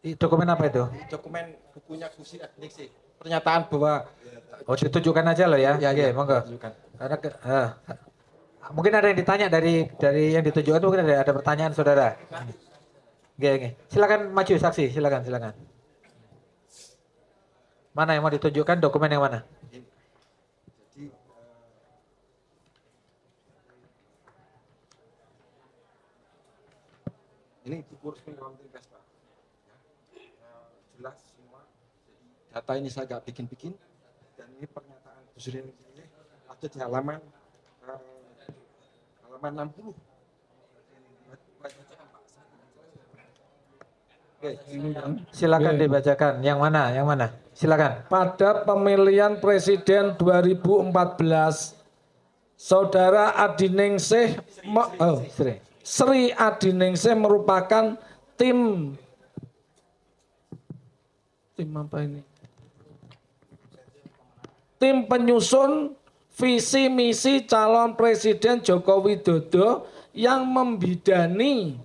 Dokumen apa itu? Dokumen bukunya Gusi Adniksi. Pernyataan bahwa ditunjukkan aja loh ya. Monggo. Karena mungkin ada yang ditanya dari yang ditunjukkan, mungkin ada pertanyaan saudara. Silakan maju saksi, silakan. Mana yang mau ditunjukkan, dokumen yang mana? Ini buku resmi Kementerian Investasi. Jelas semua. Data ini saya nggak bikin-bikin, dan ini pernyataan Bu Sri ini ada di halaman 60. Silakan dibacakan. Yang mana? Silakan. Pada pemilihan presiden 2014, Saudara Adiningsih Sri Adiningsih merupakan tim apa ini? Tim penyusun visi misi calon presiden Joko Widodo yang membidangi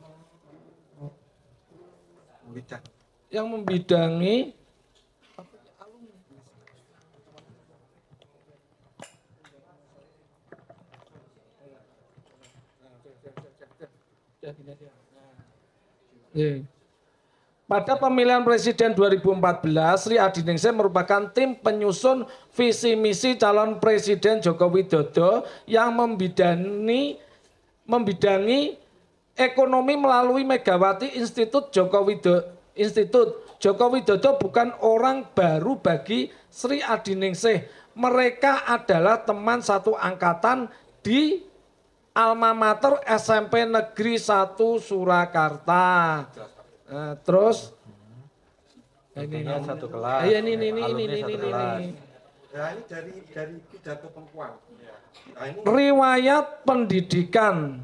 pada pemilihan presiden 2014, Sri Adiningsih merupakan tim penyusun visi misi calon presiden Joko Widodo yang membidangi ekonomi melalui Megawati Institut Joko Widodo bukan orang baru bagi Sri Adiningsih. Mereka adalah teman satu angkatan di Alma Mater SMP Negeri 1 Surakarta. Terus ini satu kelas. Ini. Nah, ini dari pidato perempuan. Nah, ini riwayat pendidikan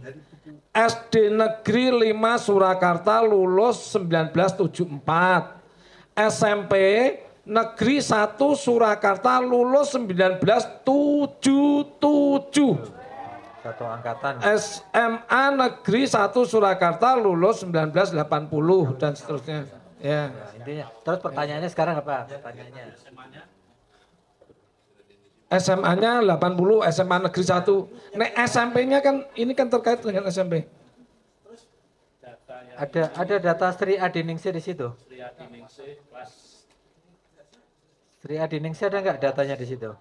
SD Negeri 5 Surakarta lulus 1974. SMP Negeri 1 Surakarta lulus 1977. Satu angkatan. SMA Negeri 1 Surakarta lulus 1980 dan seterusnya. Ya. Intinya. Terus pertanyaannya sekarang apa? Pertanyaannya. SMA-nya 80, SMA Negeri 1. Nek SMP-nya kan ini kan terkait dengan SMP. Ada data Sri Adiningsih di situ. Sri Adiningsih ada nggak datanya di situ?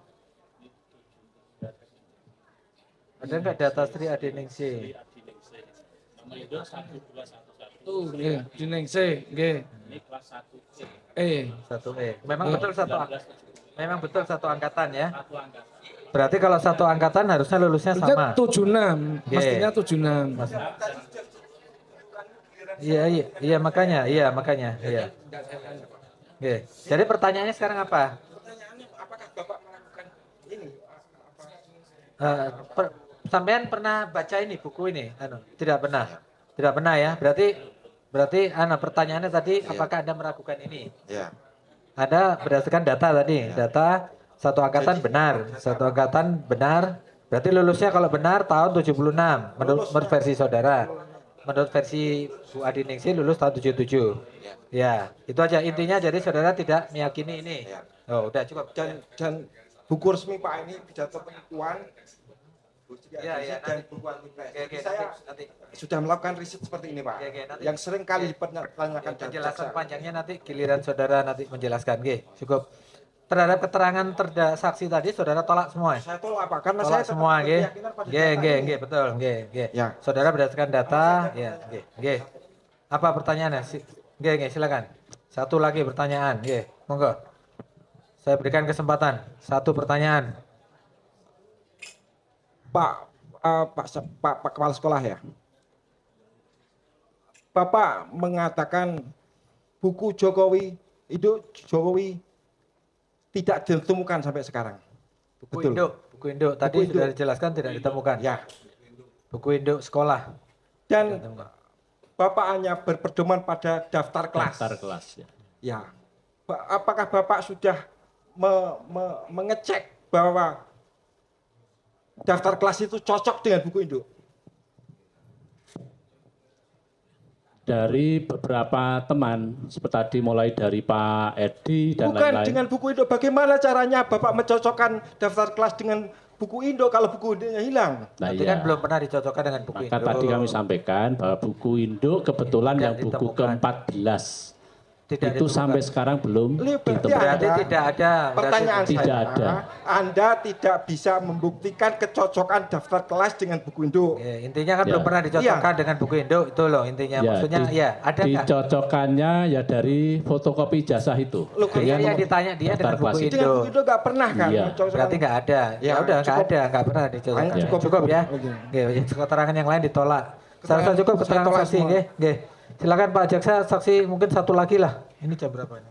Ada nggak data Sri Adiningsih? Nggih, Adiningsih, nggih. Ini kelas 1C. 1E. Memang betul satu angkatan ya. Berarti kalau satu angkatan harusnya lulusnya sama. 76, mestinya 76. Iya makanya. Oke. Jadi pertanyaannya sekarang apa? Pertanyaannya apakah Bapak melakukan ini? Sampean pernah baca ini buku ini? Tidak pernah. Tidak pernah ya. Berarti pertanyaannya tadi apakah Anda melakukan ini? Ya. Ada berdasarkan data tadi. Data satu angkatan benar. Satu angkatan benar. Berarti lulusnya kalau benar tahun 76 menurut versi saudara. Menurut versi Bu Adiningsih lulus tahun 77. Ya, itu aja intinya. Jadi saudara tidak meyakini ini. Oh, udah cukup. Dan buku resmi Pak ini pidato perempuan. Dan buku anti saya nanti sudah melakukan riset seperti ini Pak. Yang sering kali dipertanyakan. Penjelasan panjangnya nanti giliran saudara nanti menjelaskan. Cukup. Terhadap keterangan saksi tadi saudara tolak semua. Saya tolak Pak karena tolak saya semua betul. Ya. Saudara berdasarkan data, Apa pertanyaannya? Silakan. Satu lagi pertanyaan, monggo. Saya berikan kesempatan. Satu pertanyaan. Pak Kepala Sekolah ya. Bapak mengatakan buku Jokowi tidak ditemukan sampai sekarang. Buku induk tadi sudah dijelaskan tidak ditemukan. Ya. Buku induk sekolah. Dan Bapak hanya berpedoman pada daftar kelas. Daftar kelas ya. Ya. Apakah Bapak sudah mengecek bahwa daftar kelas itu cocok dengan buku induk? Dari beberapa teman, seperti tadi mulai dari Pak Edi dan Bukan lain-lain. dengan buku induk. Bagaimana caranya Bapak mencocokkan daftar kelas dengan buku induk kalau buku induknya hilang? Nanti kan belum pernah dicocokkan dengan buku induk. Maka tadi kami sampaikan bahwa buku induk kebetulan yang buku ke-14 itu sampai sekarang belum ditemukan. Berarti tidak ada. Pertanyaan tidak saya, ada. Anda tidak bisa membuktikan kecocokan daftar kelas dengan buku induk. Intinya kan belum pernah dicocokkan dengan buku induk itu loh intinya. Maksudnya ada nggak? Dicocokkannya ya dari fotokopi ijazah itu. Iya ditanya dia dengan buku induk. Dengan buku induk nggak pernah kan? Berarti nggak ada. Ya udah nggak pernah dicocokkan. Cukup ya. Keterangan yang lain ditolak. Saya cukup keterangan saksi. Silakan Pak Jaksa, saksi mungkin satu lagi lah. Ini jam berapa ini?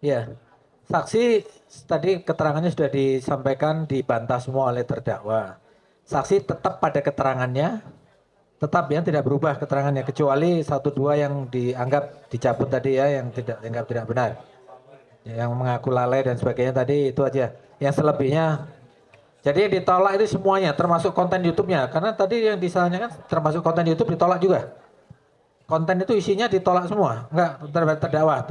Ya, saksi tadi keterangannya sudah disampaikan, dibantah semua oleh terdakwa. Saksi tetap pada keterangannya, tetap ya tidak berubah keterangannya kecuali 1-2 yang dianggap dicabut tadi ya, yang dianggap tidak benar, yang mengaku lalai dan sebagainya tadi itu aja. Yang selebihnya, jadi yang ditolak itu semuanya termasuk konten YouTube-nya, karena tadi yang disalahkan termasuk konten YouTube ditolak juga. Konten itu isinya ditolak semua, enggak terdakwa.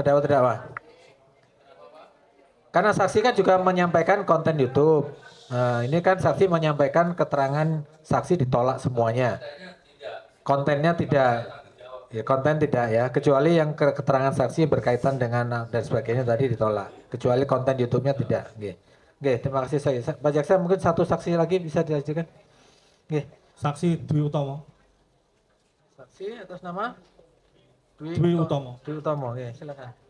Karena saksi kan juga menyampaikan konten YouTube. Nah, ini kan saksi menyampaikan keterangan saksi ditolak semuanya. Kontennya tidak, ya konten tidak ya, kecuali yang keterangan saksi berkaitan dengan dan sebagainya tadi ditolak. Kecuali konten YouTube-nya tidak. Oke, terima kasih saya. Pak Jaksa mungkin satu saksi lagi bisa diajukan. Oke. Saksi Dwi Utomo. Saksi atas nama Dwi Utomo. Dwi Utomo, oke silakan.